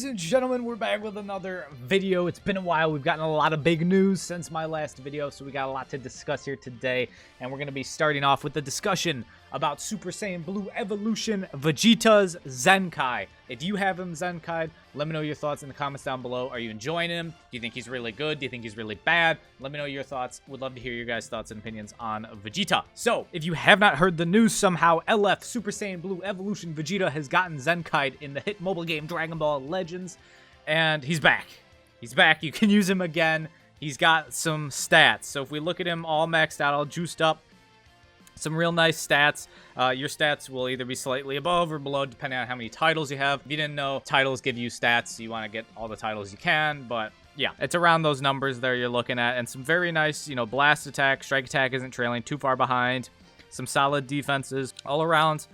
Ladies and gentlemen, we're back with another video. It's been a while. We've gotten a lot of big news since my last video, so we got a lot to discuss here today. And we're going to be starting off with the discussion about Super Saiyan Blue Evolution Vegeta's Zenkai. If you have him Zenkai'd, let me know your thoughts in the comments down below. Are you enjoying him? Do you think he's really good? Do you think he's really bad? Let me know your thoughts. Would love to hear your guys' thoughts and opinions on Vegeta. So, if you have not heard the news, somehow LF Super Saiyan Blue Evolution Vegeta has gotten Zenkai'd in the hit mobile game Dragon Ball Legends, and he's back. He's back. You can use him again. He's got some stats. So if we look at him all maxed out, all juiced up, some real nice stats. Your stats will either be slightly above or below depending on how many titles you have. If you didn't know, titles give you stats, so you want to get all the titles you can, but yeah, it's around those numbers there you're looking at, and some very nice, blast attack, strike attack isn't trailing too far behind, some solid defenses all around.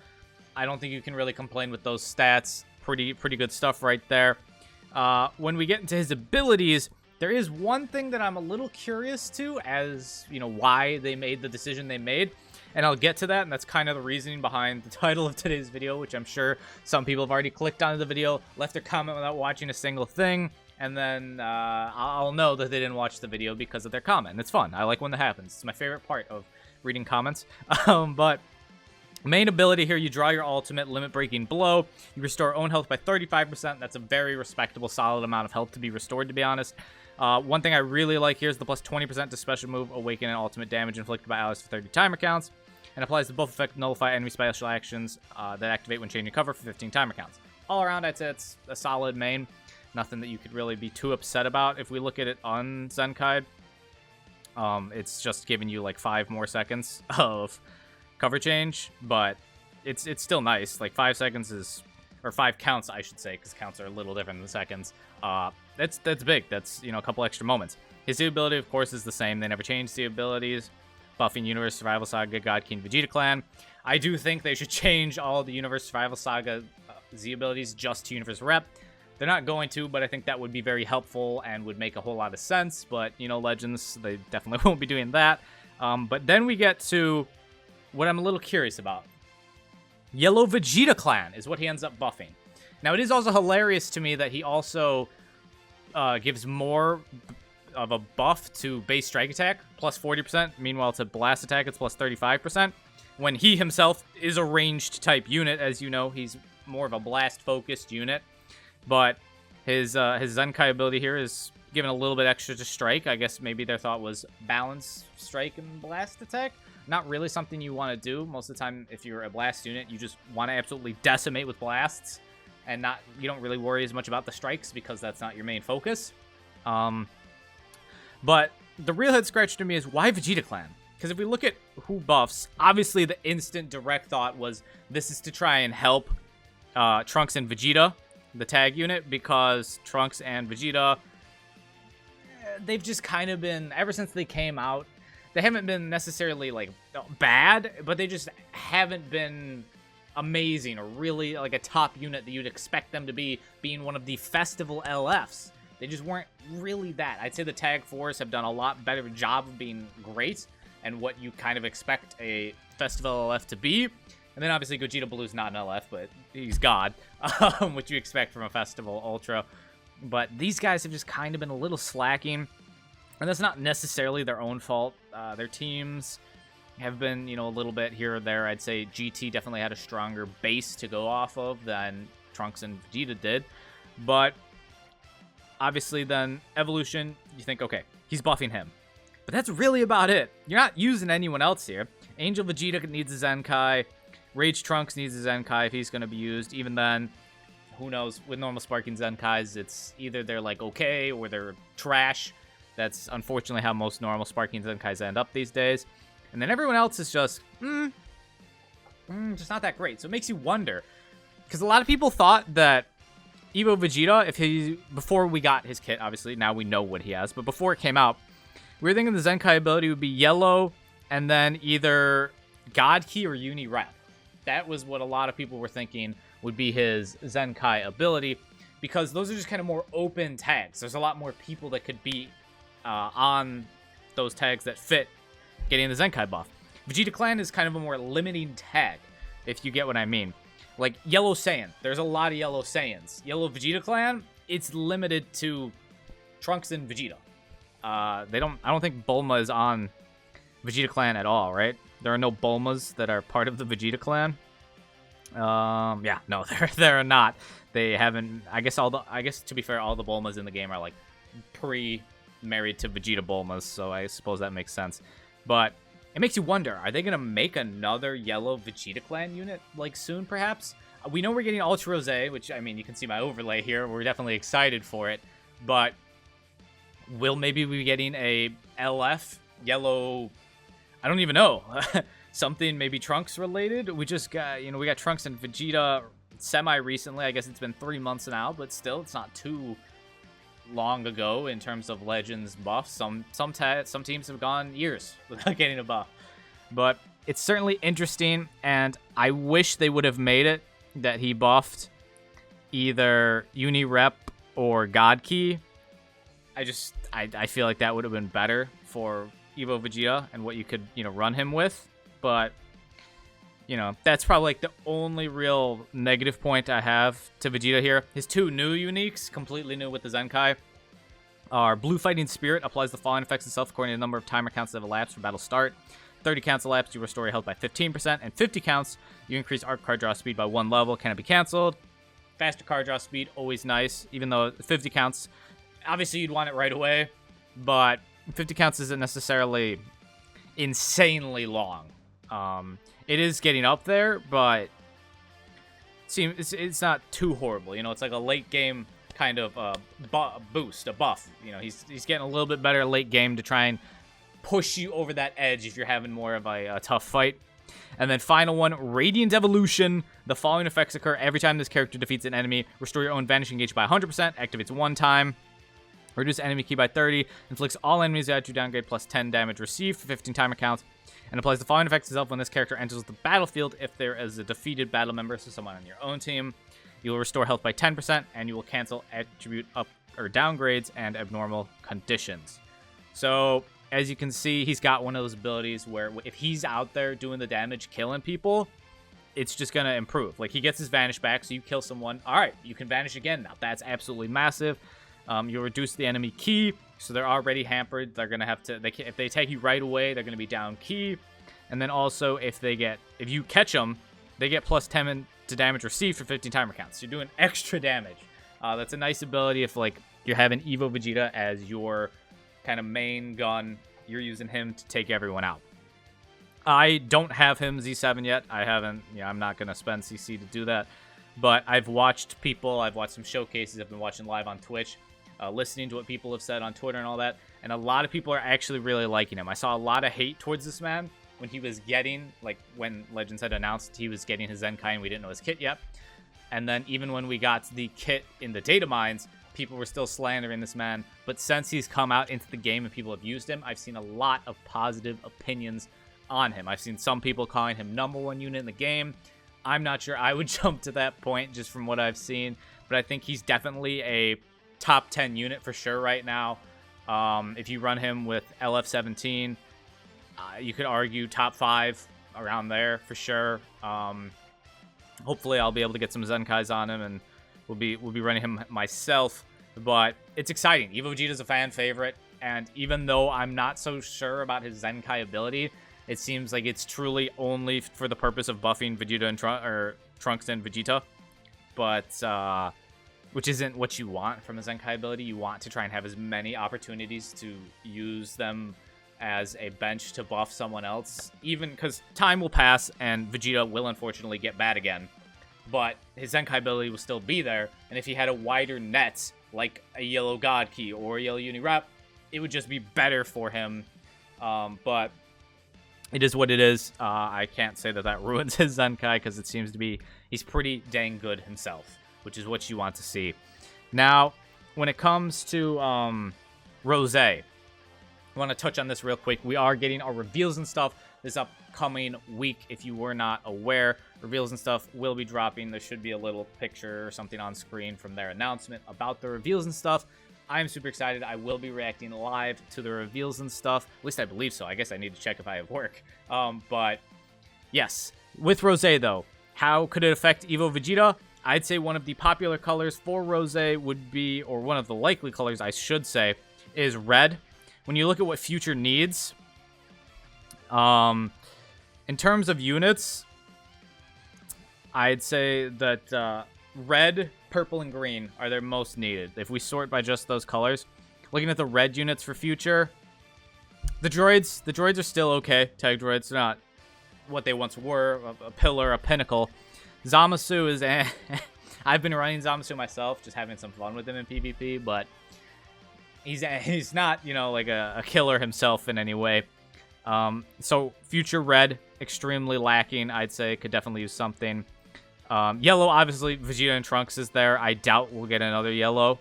I don't think you can really complain with those stats. Pretty good stuff right there. When we get into his abilities, there is one thing that I'm a little curious to, as why they made the decision they made, and I'll get to that, and that's kind of the reasoning behind the title of today's video, which I'm sure some people have already clicked onto the video, left their comment without watching a single thing, and then I'll know that they didn't watch the video because of their comment. And it's fun. I like when that happens. It's my favorite part of reading comments. But main ability here, you draw your ultimate limit-breaking blow. You restore own health by 35%. That's a very respectable, solid amount of health to be restored, to be honest. One thing I really like here is the plus 20% to special move, awaken and ultimate damage inflicted by allies for 30 timer counts, and applies the buff effect nullify enemy special actions that activate when changing cover for 15 timer counts. All around, I'd say it's a solid main. Nothing that you could really be too upset about. If we look at it on Zenkai, it's just giving you like 5 more seconds of cover change, but it's still nice. Like 5 seconds is, or 5 counts, I should say, because counts are a little different than seconds. That's big. That's a couple extra moments. His ability, of course, is the same. They never changed the abilities. Buffing Universe Survival Saga, God King Vegeta Clan. I do think they should change all the Universe Survival Saga Z abilities just to Universe Rep. They're not going to, but I think that would be very helpful and would make a whole lot of sense. But Legends, they definitely won't be doing that. But then we get to what I'm a little curious about. Yellow Vegeta Clan is what he ends up buffing. Now, it is also hilarious to me that he also gives more of a buff to base strike attack, plus 40%. Meanwhile, to blast attack, it's plus 35%. When he himself is a ranged type unit, as you know, he's more of a blast-focused unit. But his Zenkai ability here is given a little bit extra to strike. I guess maybe their thought was balance strike and blast attack. Not really something you want to do. Most of the time, if you're a blast unit, you just want to absolutely decimate with blasts, and you don't really worry as much about the strikes because that's not your main focus. But the real head scratch to me is, why Vegeta Clan? Because if we look at who buffs, obviously the instant direct thought was this is to try and help Trunks and Vegeta, the tag unit, because Trunks and Vegeta, they've just kind of been, ever since they came out, they haven't been necessarily like bad, but they just haven't been amazing or really like a top unit that you'd expect them to be, being one of the festival LFs. They just weren't really that. I'd say the Tag Force have done a lot better job of being great and what you kind of expect a festival LF to be. And then obviously Gogeta Blue's not an LF, but he's God, which you expect from a festival Ultra. But these guys have just kind of been a little slacking, and that's not necessarily their own fault. Their teams have been, a little bit here or there. I'd say GT definitely had a stronger base to go off of than Trunks and Vegeta did. But obviously then Evolution, you think, okay, he's buffing him. But that's really about it. You're not using anyone else here. Angel Vegeta needs a Zenkai. Rage Trunks needs a Zenkai if he's going to be used. Even then, who knows? With normal Sparking Zenkais, it's either they're like okay or they're trash. That's unfortunately how most normal Sparking Zenkais end up these days. And then everyone else is just, just not that great. So it makes you wonder. Because a lot of people thought that Evo Vegeta, before we got his kit, obviously, now we know what he has. But before it came out, we were thinking the Zenkai ability would be yellow and then either God Key or Uni Rep. That was what a lot of people were thinking would be his Zenkai ability, because those are just kind of more open tags. There's a lot more people that could be on those tags that fit getting the Zenkai buff. Vegeta Clan is kind of a more limiting tag, if you get what I mean. Like Yellow Saiyan, there's a lot of Yellow Saiyans. Yellow Vegeta clan, it's limited to Trunks and Vegeta. I don't think Bulma is on Vegeta clan at all, right? There are no Bulmas that are part of the Vegeta clan. Yeah, no, there are not. They haven't. I guess to be fair, all the Bulmas in the game are like pre-married to Vegeta Bulmas, so I suppose that makes sense. But it makes you wonder: are they gonna make another Yellow Vegeta clan unit like soon? Perhaps. We know we're getting Ultra Rose, which I mean, you can see my overlay here. We're definitely excited for it, but will maybe we be getting a LF Yellow? I don't even know. Something maybe Trunks related. We just got, we got Trunks and Vegeta semi-recently. I guess it's been 3 months now, but still, it's not too long ago in terms of Legends buffs. Some teams have gone years without getting a buff. But it's certainly interesting, and I wish they would have made it that he buffed either Uni-Rep or God Key. I feel like that would have been better for Evo Vegeta and what you could, run him with. But, that's probably like the only real negative point I have to Vegeta here. His 2 new uniques, completely new with the Zenkai, are Blue Fighting Spirit applies the following effects itself according to the number of timer counts that have elapsed from battle start. 30 counts elapsed, you restore your health by 15%, and 50 counts, you increase arc card draw speed by 1 level. Can it be canceled? Faster card draw speed, always nice, even though 50 counts, obviously you'd want it right away, but 50 counts isn't necessarily insanely long. It is getting up there, but it's not too horrible. It's like a late game kind of boost, a buff. He's getting a little bit better late game to try and push you over that edge if you're having more of a tough fight. And then final one, Radiant Evolution. The following effects occur every time this character defeats an enemy. Restore your own vanishing gauge by 100%. Activates 1 time. Reduce enemy key by 30. Inflicts all enemies that you downgrade plus 10 damage received for 15 timer counts. And applies the following effects itself when this character enters the battlefield. If there is a defeated battle member, so someone on your own team, you will restore health by 10%, and you will cancel attribute up or downgrades and abnormal conditions. So, as you can see, he's got one of those abilities where if he's out there doing the damage, killing people, it's just going to improve. Like, he gets his vanish back, so you kill someone. All right, you can vanish again now. That's absolutely massive. You'll reduce the enemy key, so they're already hampered. They're going to have to, if they take you right away, they're going to be down key. And then also, if you catch them, they get plus 10 to damage received for 15 timer counts. So you're doing extra damage. That's a nice ability if, like, you're having Evo Vegeta as your kind of main gun. You're using him to take everyone out. I don't have him Z7 yet. I haven't, I'm not going to spend CC to do that. But I've watched people, I've watched some showcases, I've been watching live on Twitch, listening to what people have said on Twitter and all that, and a lot of people are actually really liking him. I saw a lot of hate towards this man when he was getting, like, when Legends had announced he was getting his Zenkai and we didn't know his kit yet. And then even when we got the kit in the data mines, people were still slandering this man. But since he's come out into the game and people have used him, I've seen a lot of positive opinions on him. I've seen some people calling him #1 unit in the game. I'm not sure I would jump to that point just from what I've seen, but I think he's definitely a top 10 unit for sure right now. If you run him with LF17, you could argue top 5 around there for sure. Hopefully I'll be able to get some Zenkais on him, and we'll be running him myself. But it's exciting. Evo Vegeta's a fan favorite, and even though I'm not so sure about his Zenkai ability, it seems like it's truly only for the purpose of buffing Vegeta and Trunks and Vegeta. But which isn't what you want from a Zenkai ability. You want to try and have as many opportunities to use them as a bench to buff someone else, even because time will pass and Vegeta will unfortunately get bad again, but his Zenkai ability will still be there, and if he had a wider net, like a Yellow God Key or a Yellow Uni-Rep, it would just be better for him. But it is what it is. I can't say that ruins his Zenkai, because it seems to be he's pretty dang good himself, which is what you want to see. Now, when it comes to Rose, I want to touch on this real quick. We are getting our reveals and stuff this upcoming week. If you were not aware, reveals and stuff will be dropping. There should be a little picture or something on screen from their announcement about the reveals and stuff. I am super excited. I will be reacting live to the reveals and stuff. At least I believe so. I guess I need to check if I have work. But yes, with Rose though, How could it affect Evo Vegeta? I'd say one of the popular colors for Rose would be, or one of the likely colors, I should say, is red. When you look at what Future needs, in terms of units, I'd say that red, purple, and green are their most needed. If we sort by just those colors, looking at the red units for Future, the droids are still okay. Tag droids are not what they once were, a pillar, a pinnacle. Zamasu is I've been running Zamasu myself, just having some fun with him in PvP, but he's not, you know, like a killer himself in any way. So Future red, extremely lacking, I'd say. Could definitely use something. Yellow, obviously, Vegeta and Trunks is there. I doubt we'll get another yellow.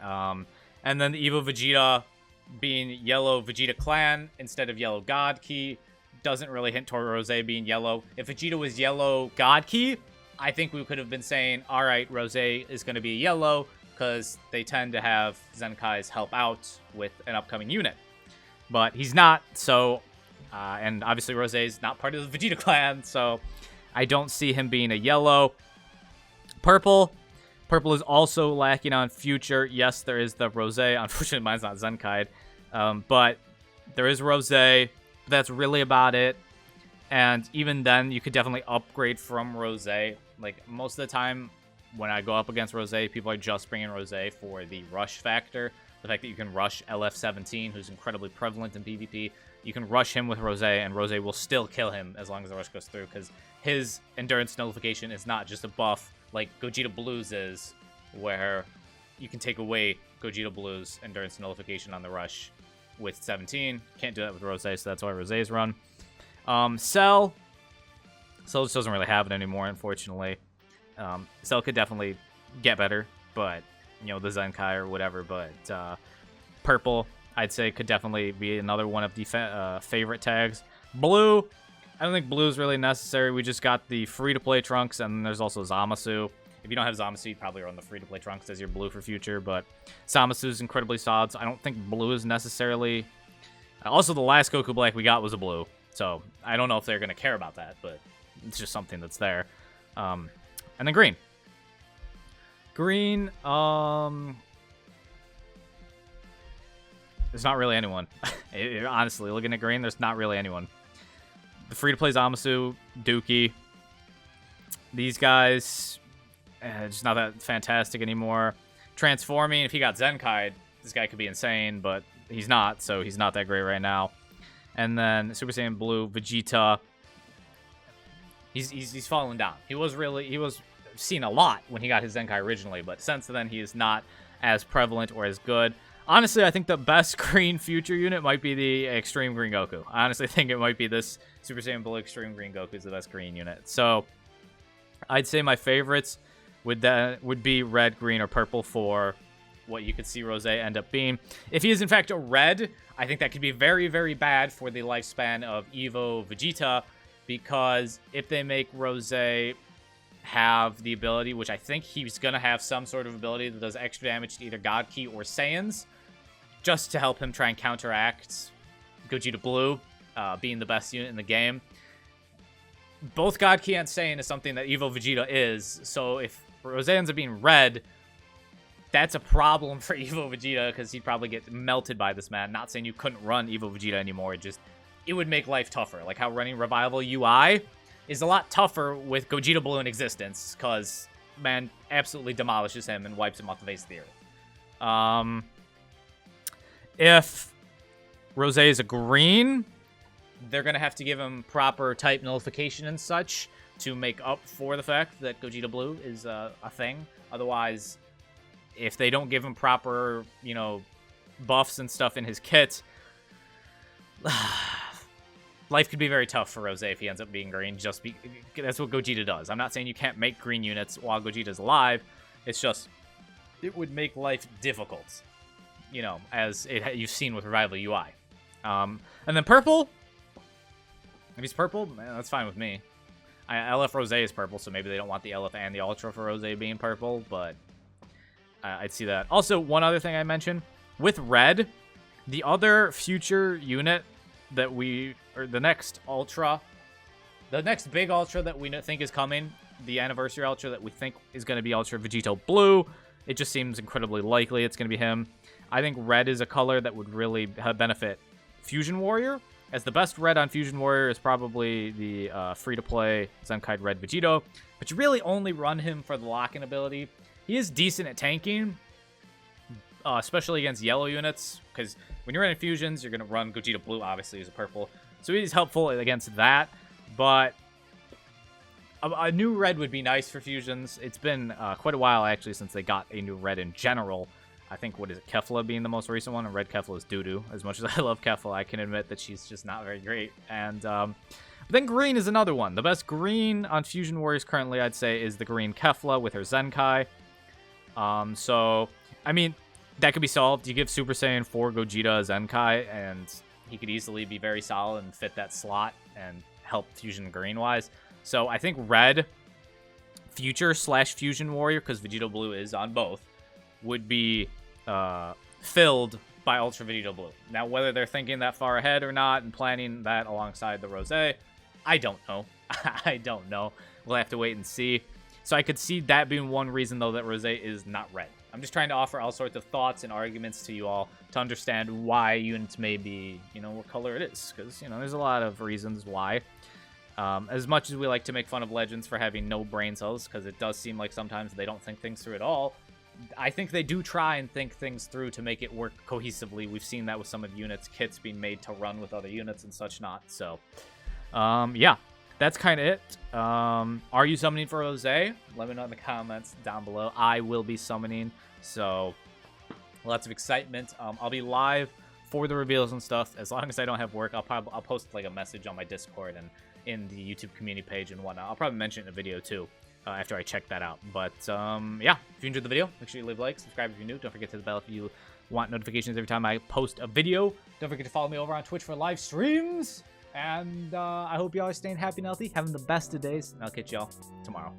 And then the Evo Vegeta being yellow Vegeta Clan instead of yellow God Key doesn't really hint toward Rose being yellow. If Vegeta was yellow God Key, I think we could have been saying, all right, Rose is going to be yellow because they tend to have Zenkais help out with an upcoming unit. But he's not, so, and obviously Rose is not part of the Vegeta Clan, so I don't see him being a yellow. Purple is also lacking on Future. Yes, there is the Rose. Unfortunately, mine's not Zenkai. But there is Rose. That's really about it. And even then, you could definitely upgrade from Rose. Like, most of the time, when I go up against Rose, people are just bringing Rose for the rush factor. The fact that you can rush LF17, who's incredibly prevalent in PvP. You can rush him with Rose, and Rose will still kill him as long as the rush goes through, because his endurance nullification is not just a buff like Gogeta Blue's is, where you can take away Gogeta Blue's endurance nullification on the rush with 17. Can't do that with Rose, so that's why Rose's run. Cell just doesn't really have it anymore, unfortunately. Cell could definitely get better, but, you know, the Zenkai or whatever, but Purple, I'd say, could definitely be another one of the favorite tags. Blue, I don't think Blue's really necessary. We just got the free-to-play Trunks, and there's also Zamasu. If you don't have Zamasu, you'd probably run the free-to-play Trunks as your Blue for Future, but Zamasu is incredibly solid, so I don't think Blue is necessarily... Also, the last Goku Black we got was a Blue, so I don't know if they're going to care about that, but it's just something that's there. And then Green. Green, there's not really anyone. Honestly, looking at Green, there's not really anyone. The free-to-play Zamasu, Dookie, these guys, just not that fantastic anymore. Transforming, if he got Zenkai, this guy could be insane, but he's not, so he's not that great right now. And then Super Saiyan Blue, Vegeta, he's fallen down. He was seen a lot when he got his Zenkai originally, but since then he is not as prevalent or as good. Honestly, I think the best Green Future unit might be the Extreme Green Goku. I honestly think it might be this Super Saiyan Blue Extreme Green Goku is the best Green unit. So, I'd say my favorites would be red, green, or purple for what you could see Rose end up being. If he is in fact a red, I think that could be very, very bad for the lifespan of Evo Vegeta, because if they make Rose have the ability, which I think he's going to have some sort of ability that does extra damage to either God Ki or Saiyans, just to help him try and counteract Gogeta Blue being the best unit in the game. Both God Ki and Saiyan is something that Evo Vegeta is, so if Rose ends up being red, that's a problem for Evo Vegeta, because he'd probably get melted by this man. Not saying you couldn't run Evo Vegeta anymore, it would make life tougher. Like how running Revival UI is a lot tougher with Gogeta Blue in existence, because man absolutely demolishes him and wipes him off the face of the earth. If Rose is a green, they're going to have to give him proper type nullification and such to make up for the fact that Gogeta Blue is a thing. Otherwise, if they don't give him proper, you know, buffs and stuff in his kit, life could be very tough for Rose if he ends up being green. That's what Gogeta does. I'm not saying you can't make green units while Gogeta's alive. It's just, it would make life difficult, you know, as you've seen with Revival UI. And then purple, if he's purple, man, that's fine with me. LF Rose is purple, so maybe they don't want the LF and the Ultra for Rose being purple, but I'd see that. Also, one other thing I mentioned, with red, the other future unit that or the next Ultra The next big Ultra that we think is coming, the Anniversary Ultra that we think is going to be Ultra Vegeta Blue, it just seems incredibly likely it's going to be him. I think red is a color that would really benefit Fusion Warrior, as the best red on Fusion Warrior is probably the free-to-play Zenkai Red Vegito, but you really only run him for the lock-in ability. He is decent at tanking, especially against yellow units, because when you're in fusions, you're going to run Gogeta Blue, obviously, as a purple. So he's helpful against that, but a new red would be nice for fusions. It's been quite a while, actually, since they got a new red in general. I think, what is it, Kefla being the most recent one, and red Kefla is doo-doo. As much as I love Kefla, I can admit that she's just not very great. And then green is another one. The best green on Fusion Warriors currently, I'd say, is the green Kefla with her Zenkai. So, I mean, that could be solved. You give Super Saiyan 4 Gogeta Zenkai, and he could easily be very solid and fit that slot and help Fusion green-wise. So, I think red, Future / Fusion Warrior, because Vegeta Blue is on both, would be filled by Ultra Vegeta Blue. Now, whether they're thinking that far ahead or not and planning that alongside the Rosé, I don't know. I don't know. We'll have to wait and see. So I could see that being one reason, though, that Rosé is not red. I'm just trying to offer all sorts of thoughts and arguments to you all to understand why units may be, you know, what color it is. Because, you know, there's a lot of reasons why. As much as we like to make fun of Legends for having no brain cells, because it does seem like sometimes they don't think things through at all, I think they do try and think things through to make it work cohesively. We've seen that with some of units, kits being made to run with other units and such not. So, yeah, that's kind of it. Are you summoning for Rosé? Let me know in the comments down below. I will be summoning, so lots of excitement. I'll be live for the reveals and stuff. As long as I don't have work, I'll post like a message on my Discord and in the YouTube community page and whatnot. I'll probably mention it in a video too. After I check that out. But, yeah, if you enjoyed the video, make sure you leave a like, subscribe if you're new. Don't forget to hit the bell if you want notifications every time I post a video. Don't forget to follow me over on Twitch for live streams. And I hope y'all are staying happy and healthy, having the best of days. And I'll catch y'all tomorrow.